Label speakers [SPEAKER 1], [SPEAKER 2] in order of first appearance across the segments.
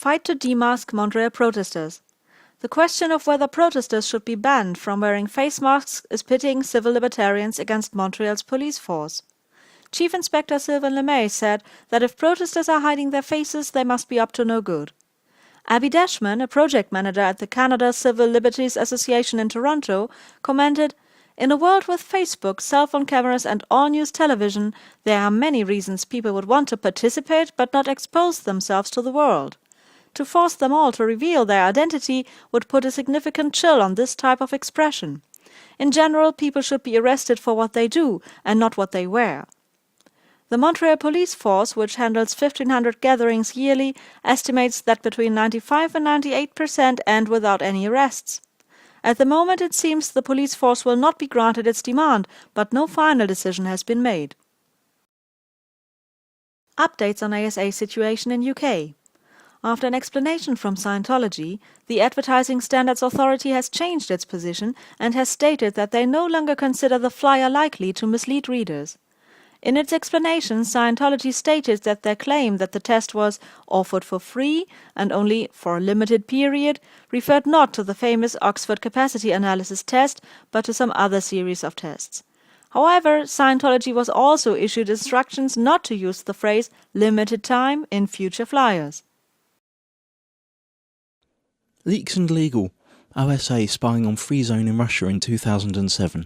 [SPEAKER 1] Fight to demask Montreal protesters. The question of whether protesters should be banned from wearing face masks is pitting civil libertarians against Montreal's police force. Chief Inspector Sylvain Lemay said that if protesters are hiding their faces, they must be up to no good. Abby Dashman, a project manager at the Canada Civil Liberties Association in Toronto, commented, "In a world with Facebook, cell phone cameras and all-news television, there are many reasons people would want to participate but not expose themselves to the world. To force them all to reveal their identity would put a significant chill on this type of expression. In general, people should be arrested for what they do and not what they wear." The Montreal police force, which handles 1,500 gatherings yearly, estimates that between 95 and 98% end without any arrests. At the moment, it seems the police force will not be granted its demand, but no final decision has been made. Updates on ASA situation in UK. After an explanation from Scientology, the Advertising Standards Authority has changed its position and has stated that they no longer consider the flyer likely to mislead readers. In its explanation, Scientology stated that their claim that the test was offered for free and only for a limited period referred not to the famous Oxford Capacity Analysis test, but to some other series of tests. However, Scientology was also issued instructions not to use the phrase limited time in future flyers.
[SPEAKER 2] Leaks and legal. OSA spying on Freezone in Russia in 2007.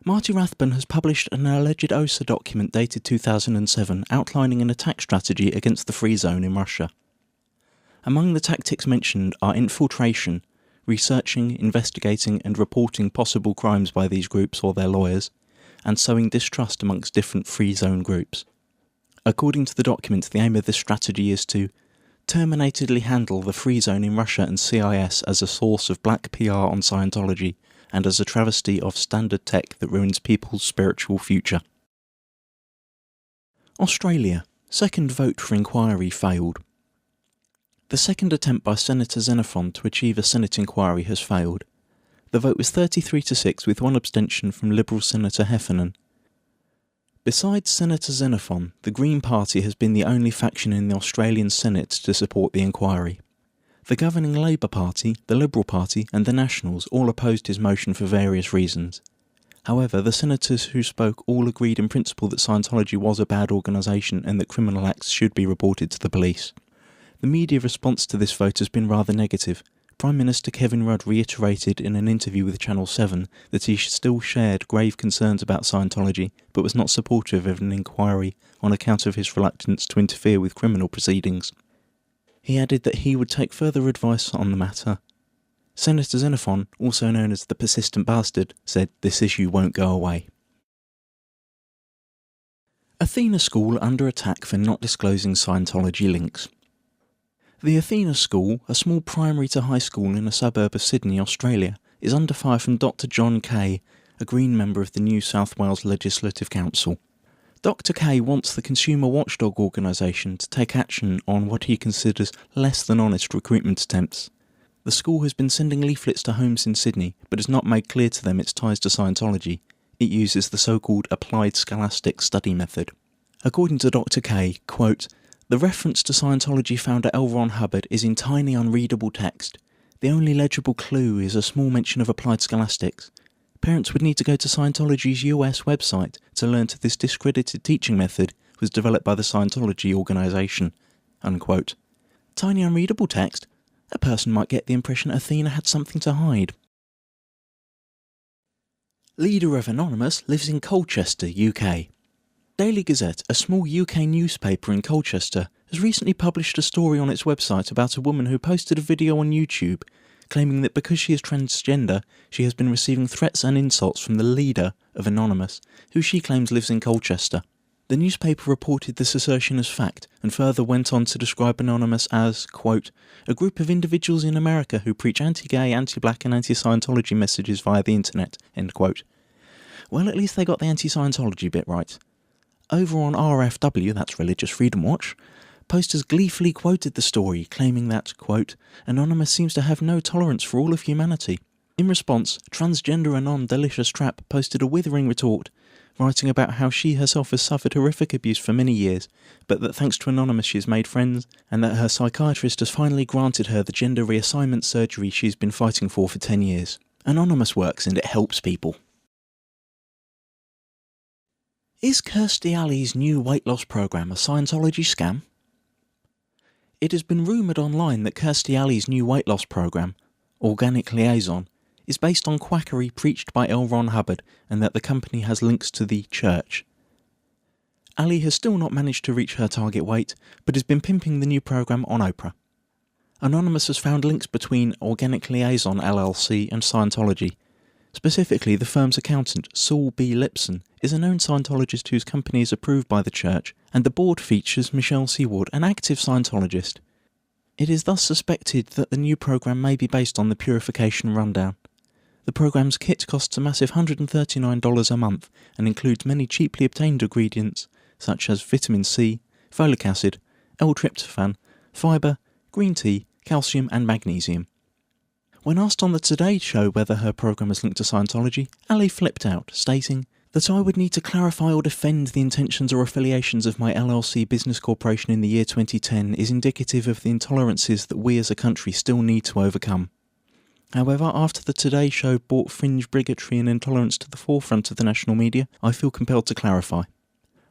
[SPEAKER 2] Marty Rathbun has published an alleged OSA document dated 2007 outlining an attack strategy against the Freezone in Russia. Among the tactics mentioned are infiltration, researching, investigating and reporting possible crimes by these groups or their lawyers, and sowing distrust amongst different Freezone groups. According to the document, the aim of this strategy is to terminatedly handle the Freezone in Russia and CIS as a source of black PR on Scientology and as a travesty of standard tech that ruins people's spiritual future. Australia. Second vote for inquiry failed. The second attempt by Senator Xenophon to achieve a Senate inquiry has failed. The vote was 33-6 with one abstention from Liberal Senator Heffernan. Besides Senator Xenophon, the Green Party has been the only faction in the Australian Senate to support the inquiry. The governing Labour Party, the Liberal Party and the Nationals all opposed his motion for various reasons. However, the senators who spoke all agreed in principle that Scientology was a bad organisation and that criminal acts should be reported to the police. The media response to this vote has been rather negative. Prime Minister Kevin Rudd reiterated in an interview with Channel 7 that he still shared grave concerns about Scientology, but was not supportive of an inquiry on account of his reluctance to interfere with criminal proceedings. He added that he would take further advice on the matter. Senator Xenophon, also known as the persistent bastard, said this issue won't go away. Athena School under attack for not disclosing Scientology links. The Athena School, a small primary to high school in a suburb of Sydney, Australia, is under fire from Dr. John Kay, a Green member of the New South Wales Legislative Council. Dr. Kay wants the consumer watchdog organisation to take action on what he considers less than honest recruitment attempts. The school has been sending leaflets to homes in Sydney, but has not made clear to them its ties to Scientology. It uses the so-called applied scholastic study method. According to Dr. Kay, quote, "The reference to Scientology founder L. Ron Hubbard is in tiny unreadable text. The only legible clue is a small mention of applied scholastics. Parents would need to go to Scientology's US website to learn that this discredited teaching method was developed by the Scientology organisation." Unquote. Tiny unreadable text? A person might get the impression Athena had something to hide. Leader of Anonymous lives in Colchester, UK. Daily Gazette, a small UK newspaper in Colchester, has recently published a story on its website about a woman who posted a video on YouTube claiming that because she is transgender, she has been receiving threats and insults from the leader of Anonymous, who she claims lives in Colchester. The newspaper reported this assertion as fact, and further went on to describe Anonymous as, quote, "a group of individuals in America who preach anti-gay, anti-black and anti-Scientology messages via the internet," end quote. Well, at least they got the anti-Scientology bit right. Over on RFW, that's Religious Freedom Watch, posters gleefully quoted the story, claiming that, quote, "Anonymous seems to have no tolerance for all of humanity." In response, transgender Anon Delicious Trap posted a withering retort, writing about how she herself has suffered horrific abuse for many years, but that thanks to Anonymous she's made friends, and that her psychiatrist has finally granted her the gender reassignment surgery she's been fighting for 10 years. Anonymous works and it helps people. Is Kirstie Alley's new weight loss program a Scientology scam? It has been rumoured online that Kirstie Alley's new weight loss program, Organic Liaison, is based on quackery preached by L. Ron Hubbard, and that the company has links to the church. Alley has still not managed to reach her target weight, but has been pimping the new program on Oprah. Anonymous has found links between Organic Liaison LLC and Scientology. Specifically, the firm's accountant, Saul B. Lipson, is a known Scientologist whose company is approved by the church, and the board features Michelle Seward, an active Scientologist. It is thus suspected that the new program may be based on the Purification Rundown. The program's kit costs a massive $139 a month and includes many cheaply obtained ingredients such as vitamin C, folic acid, L-tryptophan, fibre, green tea, calcium and magnesium. When asked on the Today Show whether her program is linked to Scientology, Ali flipped out, stating that I would need to clarify or defend the intentions or affiliations of my LLC business corporation in the year 2010 is indicative of the intolerances that we as a country still need to overcome. However, after the Today Show brought fringe bigotry and intolerance to the forefront of the national media, I feel compelled to clarify.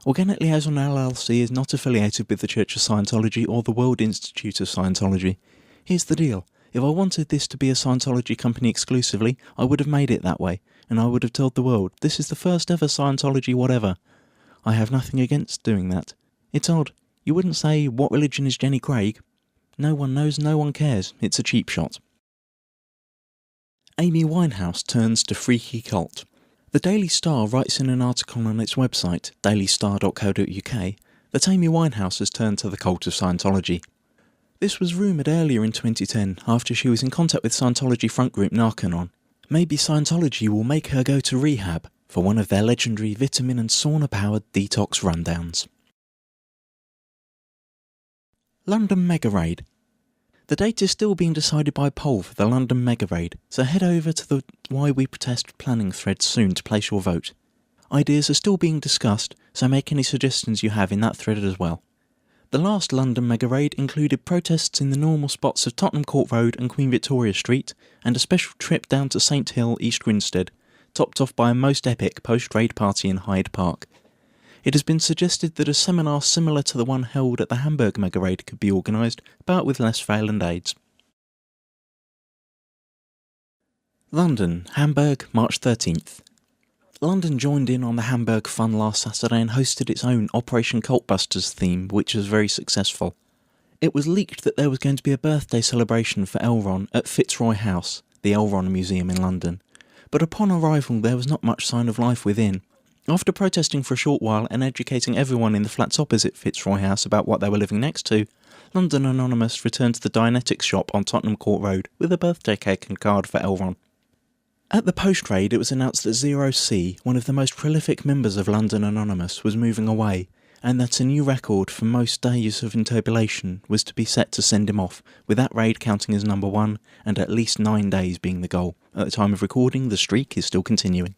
[SPEAKER 2] Organic Liaison LLC is not affiliated with the Church of Scientology or the World Institute of Scientology. Here's the deal. If I wanted this to be a Scientology company exclusively, I would have made it that way, and I would have told the world, this is the first ever Scientology whatever. I have nothing against doing that. It's odd. You wouldn't say, what religion is Jenny Craig? No one knows, no one cares. It's a cheap shot. Amy Winehouse turns to freaky cult. The Daily Star writes in an article on its website, dailystar.co.uk, that Amy Winehouse has turned to the cult of Scientology. This was rumoured earlier in 2010 after she was in contact with Scientology front group Narcanon. Maybe Scientology will make her go to rehab for one of their legendary vitamin and sauna-powered detox rundowns. London Mega Raid. The date is still being decided by poll for the London Mega Raid, so head over to the Why We Protest planning thread soon to place your vote. Ideas are still being discussed, so make any suggestions you have in that thread as well. The last London Mega Raid included protests in the normal spots of Tottenham Court Road and Queen Victoria Street, and a special trip down to St Hill, East Grinstead, topped off by a most epic post-raid party in Hyde Park. It has been suggested that a seminar similar to the one held at the Hamburg Mega Raid could be organised, but with less fail and aids. London, Hamburg, March 13th. London joined in on the Hamburg fun last Saturday and hosted its own Operation Cultbusters theme, which was very successful. It was leaked that there was going to be a birthday celebration for Elron at Fitzroy House, the Elron Museum in London, but upon arrival there was not much sign of life within. After protesting for a short while and educating everyone in the flats opposite Fitzroy House about what they were living next to, London Anonymous returned to the Dianetics shop on Tottenham Court Road with a birthday cake and card for Elron. At the post-raid, it was announced that Zero C, one of the most prolific members of London Anonymous, was moving away, and that a new record for most days of interpolation was to be set to send him off, with that raid counting as number 1 and at least 9 days being the goal. At the time of recording, the streak is still continuing.